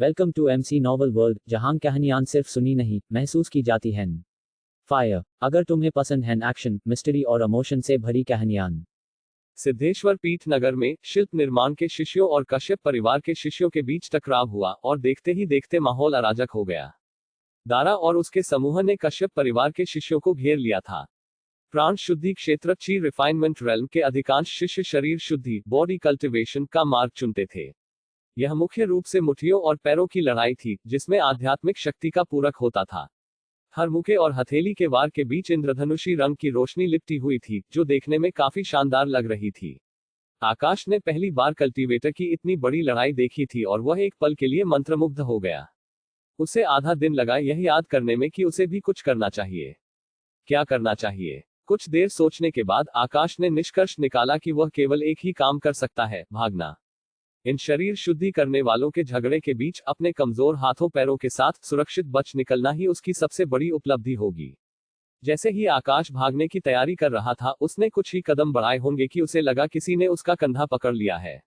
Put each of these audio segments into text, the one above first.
Welcome to MC novel world, जहां कहानियां सिर्फ सुनी नहीं महसूस की जाती हैं। फायर। अगर तुम्हें पसंद है एक्शन, मिस्ट्री और इमोशन से भरी कहानियां। सिद्धेश्वर पीठ नगर में शिल्प निर्माण के शिष्यों और कश्यप परिवार के शिष्यों के बीच टकराव हुआ और देखते ही देखते माहौल अराजक हो गया। दारा और उसके समूह ने कश्यप परिवार के शिष्यों को घेर लिया था। प्राण शुद्धि क्षेत्र ची रिफाइनमेंट रेल्म के अधिकांश शिष्य शरीर शुद्धि बॉडी कल्टिवेशन का मार्ग चुनते थे। यह मुख्य रूप से मुट्ठियों और पैरों की लड़ाई थी, जिसमें आध्यात्मिक शक्ति का पूरक होता था। हर मुके और हथेली के वार के बीच इंद्रधनुषी रंग की रोशनी लिपटी हुई थी, जो देखने में काफी शानदार लग रही थी। आकाश ने पहली बार कल्टीवेटर की इतनी बड़ी लड़ाई देखी थी और वह एक पल के लिए मंत्रमुग्ध हो गया। उसे आधा दिन लगा यह याद करने में कि उसे भी कुछ करना चाहिए। क्या करना चाहिए? कुछ देर सोचने के बाद आकाश ने निष्कर्ष निकाला कि वह केवल एक ही काम कर सकता है, भागना। इन शरीर शुद्धि करने वालों के झगड़े के बीच अपने कमजोर हाथों पैरों के साथ सुरक्षित बच निकलना ही उसकी सबसे बड़ी उपलब्धि होगी। जैसे ही आकाश भागने की तैयारी कर रहा था, उसने कुछ ही कदम बढ़ाए होंगे कि उसे लगा किसी ने उसका कंधा पकड़ लिया है।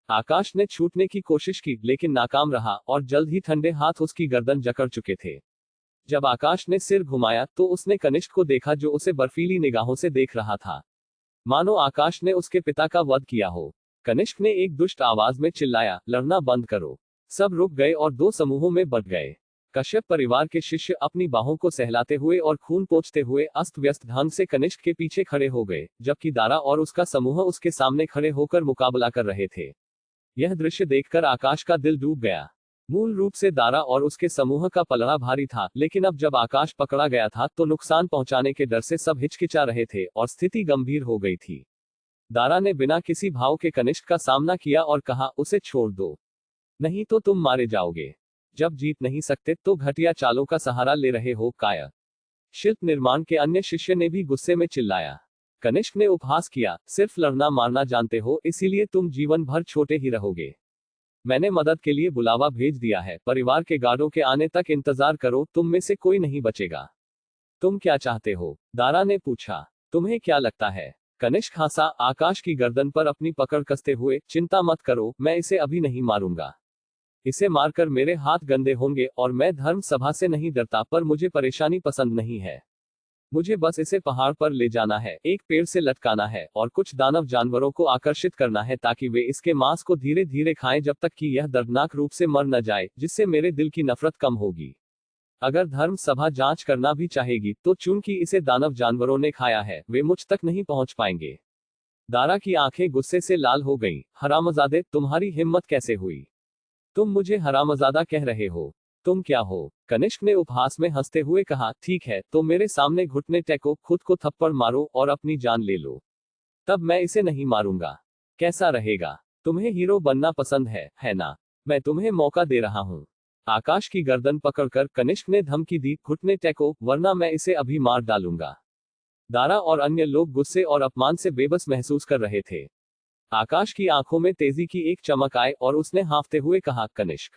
आकाश ने छूटने की कोशिश की, लेकिन नाकाम रहा और जल्द ही ठंडे हाथ उसकी गर्दन जकड़ चुके थे। जब आकाश ने सिर घुमाया तो उसने कनिष्क को देखा, जो उसे बर्फीली निगाहों से देख रहा था, मानो आकाश ने उसके पिता का वध किया हो। कनिष्क ने एक दुष्ट आवाज में चिल्लाया, लड़ना बंद करो। सब रुक गए और दो समूहों में बंट गए। कश्यप परिवार के शिष्य अपनी बाहों को सहलाते हुए और खून पोंछते हुए अस्त व्यस्त ढंग से कनिष्क के पीछे खड़े हो गए, जबकि दारा और उसका समूह उसके सामने खड़े होकर मुकाबला कर रहे थे। यह दृश्य देखकर आकाश का दिल डूब गया। मूल रूप से दारा और उसके समूह का पलड़ा भारी था, लेकिन अब जब आकाश पकड़ा गया था तो नुकसान पहुंचाने के डर से सब हिचकिचा रहे थे और स्थिति गंभीर हो गई थी। दारा ने बिना किसी भाव के कनिष्क का सामना किया और कहा, उसे छोड़ दो, नहीं तो तुम मारे जाओगे। जब जीत नहीं सकते तो घटिया चालों का सहारा ले रहे हो, काया। शिल्प निर्माण के अन्य शिष्य ने भी गुस्से में चिल्लाया। कनिष्क ने उपहास किया, सिर्फ लड़ना मारना जानते हो, इसीलिए तुम जीवन भर छोटे ही रहोगे। मैंने मदद के लिए बुलावा भेज दिया है, परिवार के गार्डों के आने तक इंतजार करो, तुम में से कोई नहीं बचेगा। तुम क्या चाहते हो? दारा ने पूछा। तुम्हें क्या लगता है? कनिष्क हंसा, आकाश की गर्दन पर अपनी पकड़ कसते हुए, चिंता मत करो, मैं इसे अभी नहीं मारूंगा। इसे मारकर मेरे हाथ गंदे होंगे और मैं धर्म सभा से नहीं डरता, पर मुझे परेशानी पसंद नहीं है। मुझे बस इसे पहाड़ पर ले जाना है, एक पेड़ से लटकाना है और कुछ दानव जानवरों को आकर्षित करना है ताकि वे इसके मांस को धीरे धीरे खाएं जब तक कि यह दर्दनाक रूप से मर न जाए, जिससे मेरे दिल की नफरत कम होगी। अगर धर्म सभा जांच करना भी चाहेगी तो चूंकि इसे दानव जानवरों ने खाया है, वे मुझ तक नहीं पहुंच पाएंगे। दारा की आंखें गुस्से से लाल हो गईं। हरामजादे, तुम्हारी हिम्मत कैसे हुई? तुम मुझे हरामजादा कह रहे हो? तुम क्या हो? कनिष्क ने उपहास में हंसते हुए कहा, ठीक है, तो मेरे सामने घुटने टेको, खुद को थप्पड़ मारो और अपनी जान ले लो। तब मैं इसे नहीं मारूंगा। कैसा रहेगा? तुम्हें हीरो बनना पसंद है ना? मैं तुम्हें मौका दे रहा हूं। आकाश की गर्दन पकड़कर कनिष्क ने धमकी दी, घुटने टेको, वरना मैं इसे अभी मार डालूंगा। दारा और अन्य लोग गुस्से और अपमान से बेबस महसूस कर रहे थे। आकाश की आंखों में तेजी की एक चमक आई और उसने हाँफते हुए कहा, कनिष्क,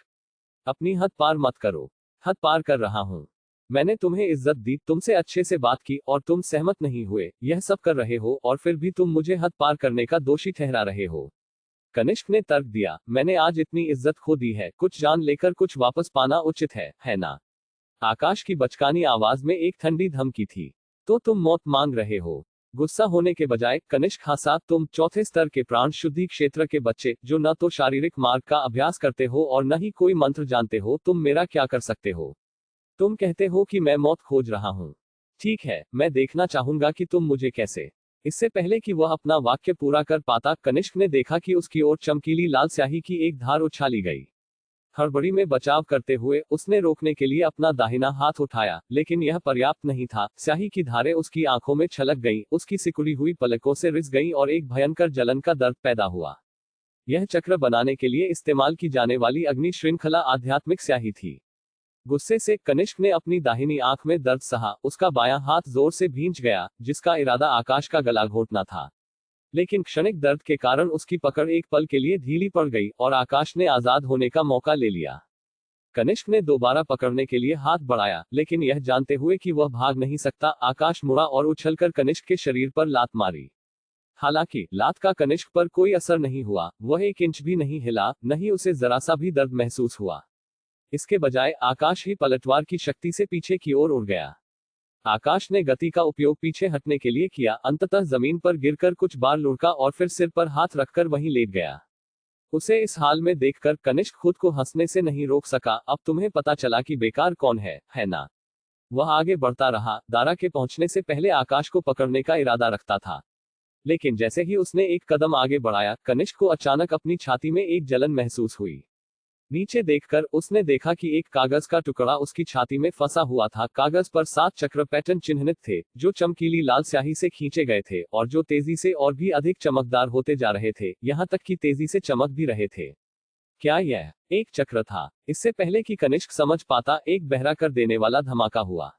अपनी हद पार मत करो। हद पार कर रहा हूं। मैंने तुम्हें इज्जत दी, तुमसे अच्छे से बात की और तुम सहमत नहीं हुए, यह सब कर रहे हो और फिर भी तुम मुझे हद पार करने का दोषी ठहरा रहे हो। कनिष्क ने तर्क दिया, मैंने आज इतनी इज्जत खो दी है, कुछ जान लेकर कुछ वापस पाना उचित है ना? आकाश की बचकानी आवाज में एक ठंडी धमकी थी। तो तुम मौत मांग रहे हो? गुस्सा होने के बजाय कनिष्क हंसा, तुम चौथे स्तर के प्राण शुद्धि क्षेत्र के बच्चे, जो न तो शारीरिक मार्ग का अभ्यास करते हो और न ही कोई मंत्र जानते हो, तुम मेरा क्या कर सकते हो? तुम कहते हो कि मैं मौत खोज रहा हूं। ठीक है, मैं देखना चाहूंगा कि तुम मुझे कैसे। इससे पहले कि वह अपना वाक्य पूरा कर पाता, कनिष्क ने देखा कि उसकी ओर चमकीली लाल स्याही की एक धार उछाली गई। हड़बड़ी में बचाव करते हुए उसने रोकने के लिए अपना दाहिना हाथ उठाया, लेकिन यह पर्याप्त नहीं था। स्याही की धारें उसकी आंखों में छलक गईं, उसकी सिकुड़ी हुई पलकों से रिस गईं और एक भयंकर जलन का दर्द पैदा हुआ। यह चक्र बनाने के लिए इस्तेमाल की जाने वाली अग्नि श्रृंखला आध्यात्मिक स्याही थी। गुस्से से कनिष्क ने अपनी दाहिनी आंख में दर्द सहा, उसका बायां हाथ जोर से भींच गया, जिसका इरादा आकाश का गला घोंटना था। लेकिन क्षणिक दर्द के कारण उसकी पकड़ एक पल के लिए ढीली पड़ गई और आकाश ने आजाद होने का मौका ले लिया। कनिष्क ने दोबारा पकड़ने के लिए हाथ बढ़ाया, लेकिन यह जानते हुए कि वह भाग नहीं सकता, आकाश मुड़ा और उछलकर कनिष्क के शरीर पर लात मारी। हालांकि लात का कनिष्क पर कोई असर नहीं हुआ, वह एक इंच भी नहीं हिला, न ही उसे जरा सा भी दर्द महसूस हुआ। इसके बजाय आकाश ही पलटवार की शक्ति से पीछे की ओर उड़ गया। आकाश ने गति का उपयोग पीछे हटने के लिए किया, अंततः जमीन पर गिरकर कुछ बार लुढ़का और फिर सिर पर हाथ रखकर वहीं लेट गया। उसे इस हाल में देखकर कनिष्क खुद को हंसने से नहीं रोक सका। अब तुम्हें पता चला कि बेकार कौन है ना? वह आगे बढ़ता रहा, दारा के पहुंचने से पहले आकाश को पकड़ने का इरादा रखता था। लेकिन जैसे ही उसने एक कदम आगे बढ़ाया, कनिष्क को अचानक अपनी छाती में एक जलन महसूस हुई। नीचे देखकर उसने देखा कि एक कागज का टुकड़ा उसकी छाती में फंसा हुआ था। कागज पर 7 चक्र पैटर्न चिन्हित थे, जो चमकीली लाल स्याही से खींचे गए थे और जो तेजी से और भी अधिक चमकदार होते जा रहे थे, यहां तक कि तेजी से चमक भी रहे थे। क्या यह एक चक्र था? इससे पहले कि कनिष्क समझ पाता, एक बहरा कर देने वाला धमाका हुआ।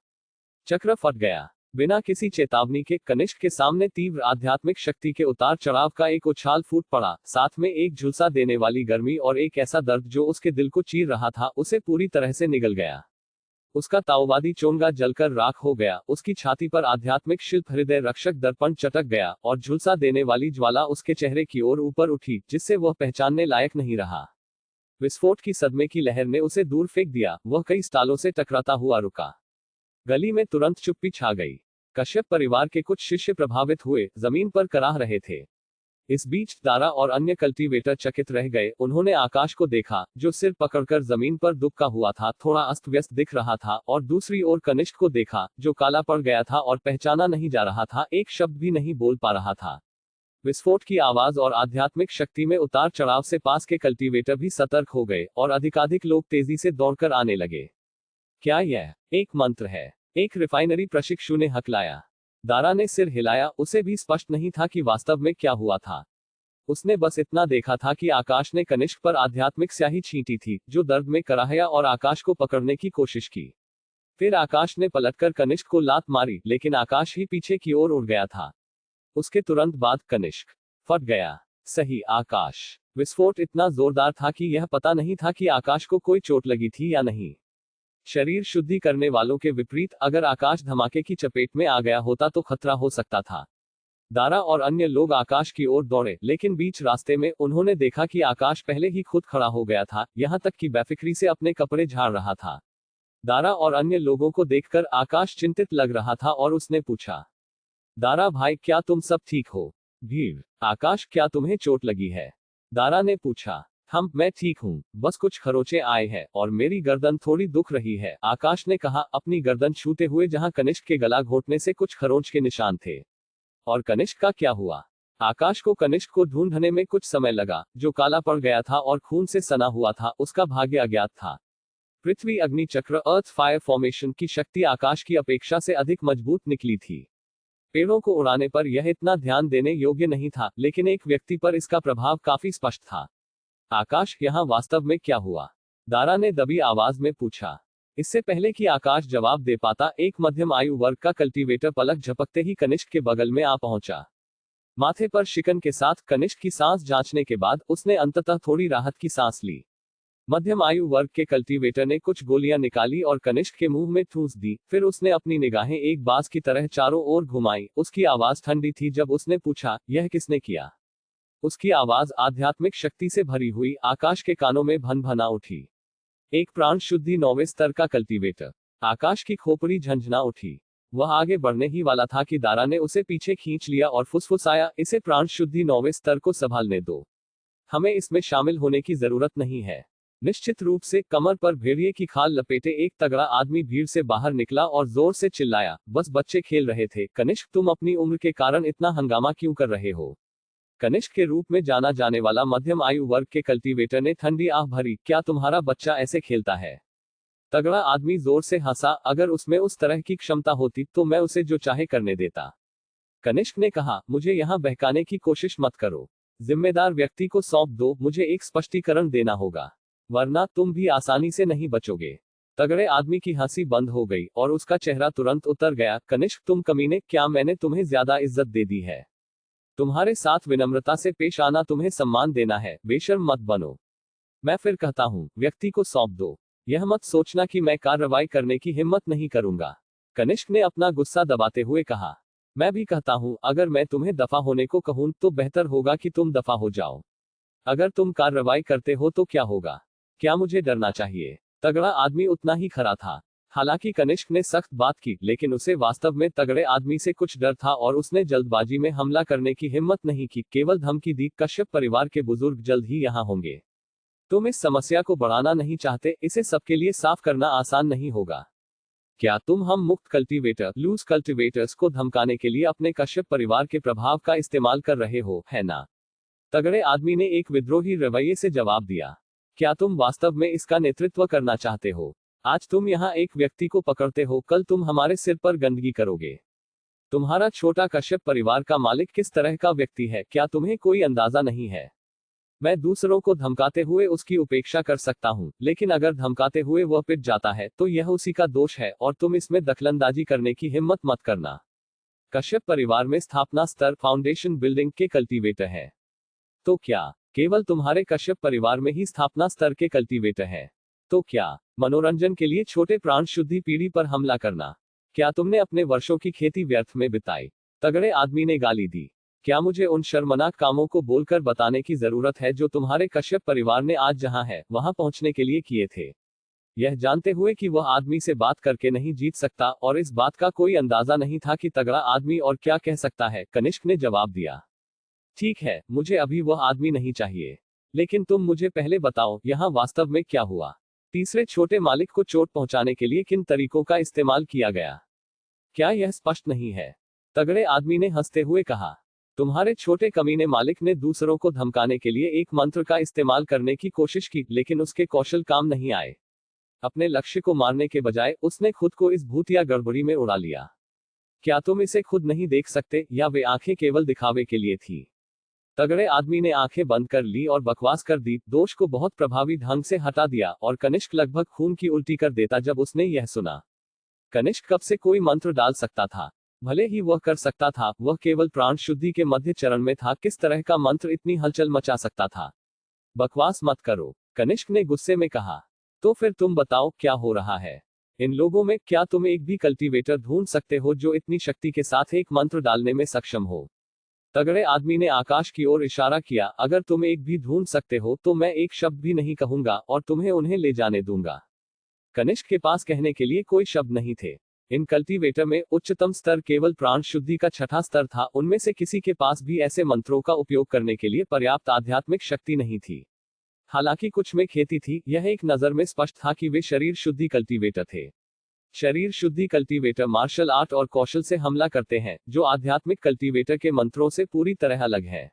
चक्र फट गया। बिना किसी चेतावनी के कनिष्क के सामने तीव्र आध्यात्मिक शक्ति के उतार चढ़ाव का एक उछाल फूट पड़ा, साथ में एक झुलसा देने वाली गर्मी और एक ऐसा दर्द जो उसके दिल को चीर रहा था, उसे पूरी तरह से निगल गया। उसका ताओवादी चोंगा जलकर राख हो गया, उसकी छाती पर आध्यात्मिक शिल्प हृदय रक्षक दर्पण चटक गया और झुलसा देने वाली ज्वाला उसके चेहरे की ओर ऊपर उठी, जिससे वह पहचानने लायक नहीं रहा। विस्फोट की सदमे की लहर ने उसे दूर फेंक दिया। वह कई स्टालों से टकराता हुआ रुका। गली में तुरंत चुप्पी छा गई। कश्यप परिवार के कुछ शिष्य प्रभावित हुए, जमीन पर कराह रहे थे। इस बीच दारा और अन्य कल्टीवेटर चकित रह गए। उन्होंने आकाश को देखा, जो सिर पकड़कर जमीन पर दुबका हुआ था, थोड़ा अस्त व्यस्त दिख रहा था, और दूसरी ओर कनिष्क को देखा, जो काला पड़ गया था और पहचाना नहीं जा रहा था, एक शब्द भी नहीं बोल पा रहा था। विस्फोट की आवाज और आध्यात्मिक शक्ति में उतार चढ़ाव से पास के कल्टीवेटर भी सतर्क हो गए और अधिकाधिक लोग तेजी से दौड़कर आने लगे। क्या यह एक मंत्र है? एक रिफाइनरी प्रशिक्षु ने हकलाया। दारा ने सिर हिलाया। उसे भी स्पष्ट नहीं था कि वास्तव में क्या हुआ था। उसने बस इतना देखा था कि आकाश ने कनिष्क पर आध्यात्मिक स्याही छींटी थी, जो दर्द में कराहया और आकाश को पकड़ने की कोशिश की। फिर आकाश ने पलटकर कनिष्क को लात मारी, लेकिन आकाश ही पीछे की ओर उड़ गया था। उसके तुरंत बाद कनिष्क फट गया। सही, आकाश। विस्फोट इतना जोरदार था कि यह पता नहीं था कि आकाश को कोई चोट लगी थी या नहीं। शरीर शुद्धि करने वालों के विपरीत, अगर आकाश धमाके की चपेट में आ गया होता तो खतरा हो सकता था। दारा और अन्य लोग आकाश की ओर दौड़े, लेकिन बीच रास्ते में उन्होंने देखा कि आकाश पहले ही खुद खड़ा हो गया था, यहां तक कि बेफिक्री से अपने कपड़े झाड़ रहा था। दारा और अन्य लोगों को देखकर आकाश चिंतित लग रहा था और उसने पूछा, दारा भाई, क्या तुम सब ठीक हो? भीड़, आकाश, क्या तुम्हें चोट लगी है? दारा ने पूछा। मैं ठीक हूँ, बस कुछ खरोंचे आए हैं और मेरी गर्दन थोड़ी दुख रही है, आकाश ने कहा, अपनी गर्दन छूते हुए जहां कनिष्क के गला घोटने से कुछ खरोंच के निशान थे। और कनिष्क का क्या हुआ? आकाश को कनिष्क को ढूंढने में कुछ समय लगा। जो काला पड़ गया था और खून से सना हुआ था, उसका भाग्य अज्ञात था। पृथ्वी अग्नि चक्र अर्थ फायर फॉर्मेशन की शक्ति आकाश की अपेक्षा से अधिक मजबूत निकली थी। पेड़ों को उड़ाने पर यह इतना ध्यान देने योग्य नहीं था, लेकिन एक व्यक्ति पर इसका प्रभाव काफी स्पष्ट था। आकाश, यहाँ वास्तव में क्या हुआ? दारा ने दबी आवाज में पूछा। इससे पहले कि आकाश जवाब दे पाता, एक मध्यम आयु वर्ग का कल्टीवेटर पलक झपकते ही कनिष्क के बगल में आ पहुंचा। माथे पर शिकन के साथ कनिष्क की सांस जांचने के बाद उसने अंततः थोड़ी राहत की सांस ली। मध्यम आयु वर्ग के कल्टीवेटर ने कुछ गोलियां निकाली और कनिष्क के मुंह में ठूंस दी। फिर उसने अपनी निगाहें एक बाज की तरह चारों ओर घुमाई। उसकी आवाज ठंडी थी जब उसने पूछा, यह किसने किया? उसकी आवाज आध्यात्मिक शक्ति से भरी हुई आकाश के कानों में भन भना उठी। एक प्राण शुद्धि 9वें स्तर का कल्टीवेटर। आकाश की खोपड़ी झंझना उठी। वह आगे बढ़ने ही वाला था कि दारा ने उसे पीछे खींच लिया और फुसफुसाया, इसे प्राण शुद्धि 9वें स्तर को संभालने दो, हमें इसमें शामिल होने की जरूरत नहीं है। निश्चित रूप से। कमर पर भेड़िए की खाल लपेटे एक तगड़ा आदमी भीड़ से बाहर निकला और जोर से चिल्लाया, बस बच्चे खेल रहे थे। कनिष्क, तुम अपनी उम्र के कारण इतना हंगामा क्यों कर रहे हो? कनिष्क के रूप में जाना जाने वाला मध्यम आयु वर्ग के कल्टीवेटर ने ठंडी आह भरी, क्या तुम्हारा बच्चा ऐसे खेलता है? तगड़ा आदमी जोर से हंसा, अगर उसमें उस तरह की क्षमता होती तो मैं उसे जो चाहे करने देता। कनिष्क ने कहा, मुझे यहाँ बहकाने की कोशिश मत करो। जिम्मेदार व्यक्ति को सौंप दो, मुझे एक स्पष्टीकरण देना होगा, वरना तुम भी आसानी से नहीं बचोगे। तगड़े आदमी की हंसी बंद हो गई और उसका चेहरा तुरंत उतर गया। कनिष्क, तुम कमीने, क्या मैंने तुम्हें ज्यादा इज्जत दे दी है? तुम्हारे साथ विनम्रता से पेश आना तुम्हें सम्मान देना है, बेशर्म मत बनो। मैं फिर कहता हूँ, व्यक्ति को सौंप दो। यह मत सोचना कि मैं कार्रवाई करने की हिम्मत नहीं करूंगा। कनिष्क ने अपना गुस्सा दबाते हुए कहा। मैं भी कहता हूँ, अगर मैं तुम्हें दफा होने को कहूँ तो बेहतर होगा कि तुम दफा हो जाओ। अगर तुम कार्रवाई करते हो तो क्या होगा? क्या मुझे डरना चाहिए? तगड़ा आदमी उतना ही खरा था। हालांकि कनिष्क ने सख्त बात की, लेकिन उसे वास्तव में तगड़े आदमी से कुछ डर था और उसने जल्दबाजी में हमला करने की हिम्मत नहीं की, केवल धमकी दी, कश्यप परिवार के बुजुर्ग जल्द ही यहाँ होंगे। तुम इस समस्या को बढ़ाना नहीं चाहते, इसे सबके लिए साफ करना आसान नहीं होगा। क्या तुम हम मुक्त कल्टीवेटर लूज कल्टीवेटर्स को धमकाने के लिए अपने कश्यप परिवार के प्रभाव का इस्तेमाल कर रहे हो, है ना? तगड़े आदमी ने एक विद्रोही रवैये से जवाब दिया। क्या तुम वास्तव में इसका नेतृत्व करना चाहते हो? आज तुम यहाँ एक व्यक्ति को पकड़ते हो, कल तुम हमारे सिर पर गंदगी करोगे। तुम्हारा छोटा कश्यप परिवार का मालिक किस तरह का व्यक्ति है, क्या तुम्हें कोई अंदाजा नहीं है? मैं दूसरों को धमकाते हुए उसकी उपेक्षा कर सकता हूँ, लेकिन अगर धमकाते हुए वह पिट जाता है तो यह उसी का दोष है और तुम इसमें दखलंदाजी करने की हिम्मत मत करना। कश्यप परिवार में स्थापना स्तर फाउंडेशन बिल्डिंग के कल्टीवेटर है। तो क्या केवल तुम्हारे कश्यप परिवार में ही स्थापना स्तर के कल्टीवेटर है? तो क्या मनोरंजन के लिए छोटे प्राण शुद्धि पीढ़ी पर हमला करना? क्या तुमने अपने वर्षों की खेती व्यर्थ में बिताई? तगड़े आदमी ने गाली दी। क्या मुझे उन शर्मनाक कामों को बोलकर बताने की जरूरत है जो तुम्हारे कश्यप परिवार ने आज जहां है वहां पहुंचने के लिए किए थे? यह जानते हुए कि वह आदमी से बात करके नहीं जीत सकता और इस बात का कोई अंदाजा नहीं था कि तगड़ा आदमी और क्या कह सकता है, कनिष्क ने जवाब दिया। ठीक है, मुझे अभी वह आदमी नहीं चाहिए, लेकिन तुम मुझे पहले बताओ यहाँ वास्तव में क्या हुआ। तीसरे छोटे मालिक को चोट पहुंचाने के लिए किन तरीकों का इस्तेमाल किया गया? क्या यह स्पष्ट नहीं है? तगड़े आदमी ने हंसते हुए कहा। तुम्हारे छोटे कमीने मालिक ने दूसरों को धमकाने के लिए एक मंत्र का इस्तेमाल करने की कोशिश की, लेकिन उसके कौशल काम नहीं आए। अपने लक्ष्य को मारने के बजाय उसने खुद को इस भूतिया गड़बड़ी में उड़ा लिया। क्या तुम इसे खुद नहीं देख सकते, या वे आंखें केवल दिखावे के लिए थी? तगड़े आदमी ने आंखें बंद कर ली और बकवास कर दी, दोष को बहुत प्रभावी ढंग से हटा दिया, और कनिष्क लगभग खून की उल्टी कर देता जब उसने यह सुना। कनिष्क कब से कोई मंत्र डाल सकता था? भले ही वह कर सकता था, वह केवल प्राण शुद्धि के मध्य चरण में था, किस तरह का मंत्र इतनी हलचल मचा सकता था? बकवास मत करो, कनिष्क ने गुस्से में कहा। तो फिर तुम बताओ क्या हो रहा है? इन लोगों में क्या तुम एक भी कल्टीवेटर ढूंढ सकते हो जो इतनी शक्ति के साथ एक मंत्र डालने में सक्षम हो? तगड़े आदमी ने आकाश की ओर इशारा किया। अगर तुम एक भी ढूंढ सकते हो तो मैं एक शब्द भी नहीं कहूंगा और तुम्हें उन्हें ले जाने दूंगा। कनिष्क के पास कहने के लिए कोई शब्द नहीं थे। इन कल्टीवेटर में उच्चतम स्तर केवल प्राण शुद्धि का छठा स्तर था, उनमें से किसी के पास भी ऐसे मंत्रों का उपयोग करने के लिए पर्याप्त आध्यात्मिक शक्ति नहीं थी। हालांकि कुछ में खेती थी, यह एक नजर में स्पष्ट था कि वे शरीर शुद्धि कल्टीवेटर थे। शरीर शुद्धि कल्टीवेटर मार्शल आर्ट और कौशल से हमला करते हैं, जो आध्यात्मिक कल्टीवेटर के मंत्रों से पूरी तरह अलग है।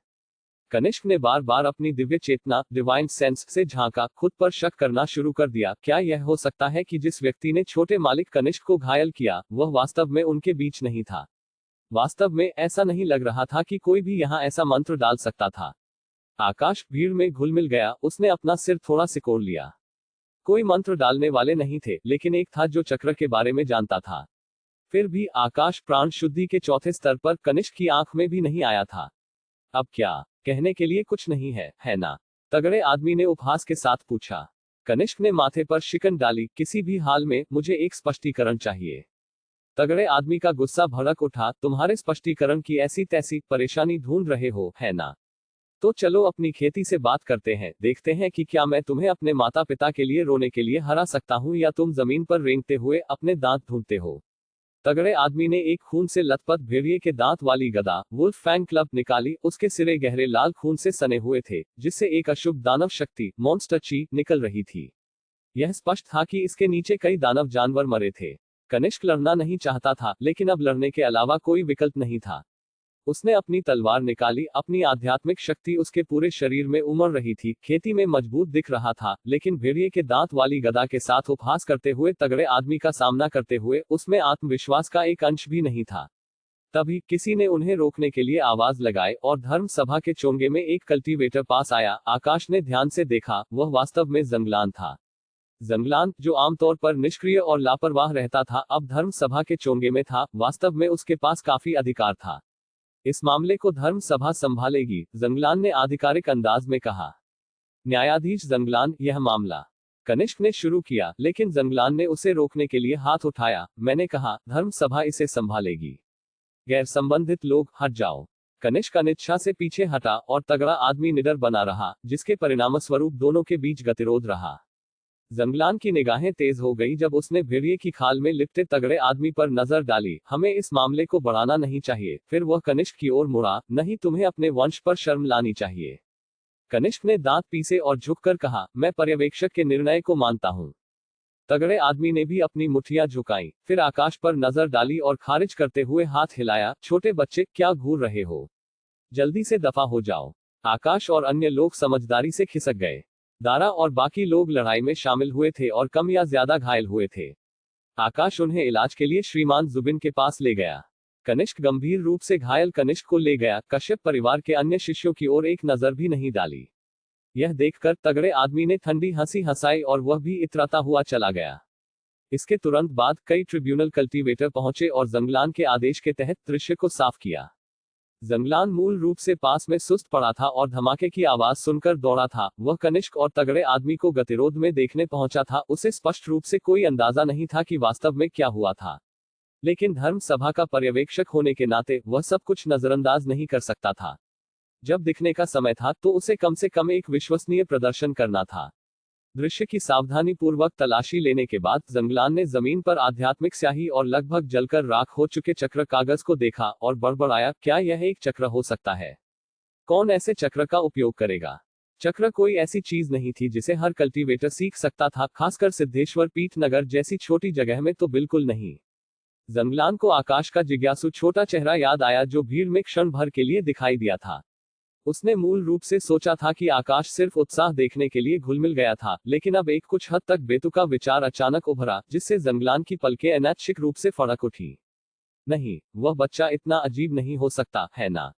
कनिष्क ने बार बार अपनी दिव्य चेतना डिवाइन सेंस से झांका, खुद पर शक करना शुरू कर दिया। क्या यह हो सकता है कि जिस व्यक्ति ने छोटे मालिक कनिष्क को घायल किया वह वास्तव में उनके बीच नहीं था? वास्तव में ऐसा नहीं लग रहा था कि कोई भी यहाँ ऐसा मंत्र डाल सकता था। आकाश भीड़ में घुल मिल गया, उसने अपना सिर थोड़ा सिकोड़ लिया। कोई मंत्र डालने वाले नहीं थे, लेकिन एक था जो चक्र के बारे में जानता था। फिर भी आकाश प्राण शुद्धि के चौथे स्तर पर कनिष्क की आंख में भी नहीं आया था। अब क्या कहने के लिए कुछ नहीं है ना? तगड़े आदमी ने उपहास के साथ पूछा। कनिष्क ने माथे पर शिकन डाली। किसी भी हाल में मुझे एक स्पष्टीकरण चाहिए। तगड़े आदमी का गुस्सा भड़क उठा। तुम्हारे स्पष्टीकरण की ऐसी तैसी परेशानी ढूंढ रहे हो, है ना? तो चलो अपनी खेती से बात करते हैं, देखते हैं कि क्या मैं तुम्हें अपने माता पिता के लिए रोने के लिए हरा सकता हूं या तुम जमीन पर रेंगते हुए अपने दांत ढूंढते हो। तगड़े आदमी ने एक खून से लथपथ भेड़िए के दांत वाली गदा वुल्फ फैंग क्लब निकाली। उसके सिरे गहरे लाल खून से सने हुए थे, जिससे एक अशुभ दानव शक्ति मॉन्स्टर ची निकल रही थी। यह स्पष्ट था कि इसके नीचे कई दानव जानवर मरे थे। कनिष्क लड़ना नहीं चाहता था, लेकिन अब लड़ने के अलावा कोई विकल्प नहीं था। उसने अपनी तलवार निकाली। अपनी आध्यात्मिक शक्ति उसके पूरे शरीर में उमड़ रही थी। खेती में मजबूत दिख रहा था, लेकिन भेड़िए के दांत वाली गदा के साथ उपहास करते हुए तगड़े आदमी का सामना करते हुए उसमें आत्मविश्वास का एक अंश भी नहीं था। तभी किसी ने उन्हें रोकने के लिए आवाज लगाई और धर्म सभा के चोंगे में एक कल्टीवेटर पास आया। आकाश ने ध्यान से देखा, वह वास्तव में जंगलान था। जंगलान, जो आमतौर पर निष्क्रिय और लापरवाह रहता था, अब धर्म सभा के चोंगे में था। वास्तव में उसके पास काफी अधिकार था। इस मामले को धर्म सभा संभालेगी, जंगलान ने आधिकारिक अंदाज में कहा। न्यायाधीश जंगलान, यह मामला। कनिष्क ने शुरू किया, लेकिन जंगलान ने उसे रोकने के लिए हाथ उठाया। मैंने कहा, धर्म सभा इसे संभालेगी। गैर संबंधित लोग, हट जाओ। कनिष्क अनिच्छा से पीछे हटा और तगड़ा आदमी निडर बना रहा, जिसके परिणामस्वरूप दोनों के बीच गतिरोध रहा। जंगलान की निगाहें तेज हो गई जब उसने भेड़िए की खाल में लिपटे तगड़े आदमी पर नजर डाली। हमें इस मामले को बढ़ाना नहीं चाहिए। फिर वह कनिष्क की ओर मुड़ा। नहीं, तुम्हें अपने वंश पर शर्म लानी चाहिए। कनिष्क ने दांत पीसे और झुककर कहा, मैं पर्यवेक्षक के निर्णय को मानता हूं। तगड़े आदमी ने भी अपनी मुठ्ठियां झुकाई, फिर आकाश पर नजर डाली और खारिज करते हुए हाथ हिलाया। छोटे बच्चे, क्या घूर रहे हो? जल्दी से दफा हो जाओ। आकाश और अन्य लोग समझदारी से खिसक गए। दारा और बाकी लोग लड़ाई में शामिल हुए थे और कम या ज्यादा घायल हुए थे। आकाश उन्हें इलाज के लिए श्रीमान जुबिन के पास ले गया। कनिष्क गंभीर रूप से घायल कनिष्क को ले गया। कश्यप परिवार के अन्य शिष्यों की ओर एक नजर भी नहीं डाली। यह देखकर तगड़े आदमी ने ठंडी हंसी हंसाई और वह भी इतराता हुआ चला गया। इसके तुरंत बाद कई ट्रिब्यूनल कल्टीवेटर पहुंचे और जंगलान के आदेश के तहत दृश्य को साफ किया। जंगलान मूल रूप से पास में सुस्त पड़ा था और धमाके की आवाज सुनकर दौड़ा था। वह कनिष्क और तगड़े आदमी को गतिरोध में देखने पहुंचा था। उसे स्पष्ट रूप से कोई अंदाजा नहीं था कि वास्तव में क्या हुआ था, लेकिन धर्म सभा का पर्यवेक्षक होने के नाते वह सब कुछ नजरअंदाज नहीं कर सकता था। जब दिखने का समय था तो उसे कम से कम एक विश्वसनीय प्रदर्शन करना था। दृश्य की सावधानीपूर्वक तलाशी लेने के बाद जंगलान ने जमीन पर आध्यात्मिक स्याही और लगभग जलकर राख हो चुके चक्र कागज को देखा और बड़बड़ाया, क्या यह एक चक्र हो सकता है? कौन ऐसे चक्र का उपयोग करेगा? चक्र कोई ऐसी चीज नहीं थी जिसे हर कल्टीवेटर सीख सकता था, खासकर सिद्धेश्वर पीठ नगर जैसी छोटी जगह में तो बिल्कुल नहीं। जंगलान को आकाश का जिज्ञासु छोटा चेहरा याद आया जो भीड़ में क्षण भर के लिए दिखाई दिया था। उसने मूल रूप से सोचा था कि आकाश सिर्फ उत्साह देखने के लिए घुलमिल गया था, लेकिन अब एक कुछ हद तक बेतुका विचार अचानक उभरा, जिससे जंगलान की पलकें अनैच्छिक रूप से फड़क उठी। नहीं, वह बच्चा इतना अजीब नहीं हो सकता, है ना?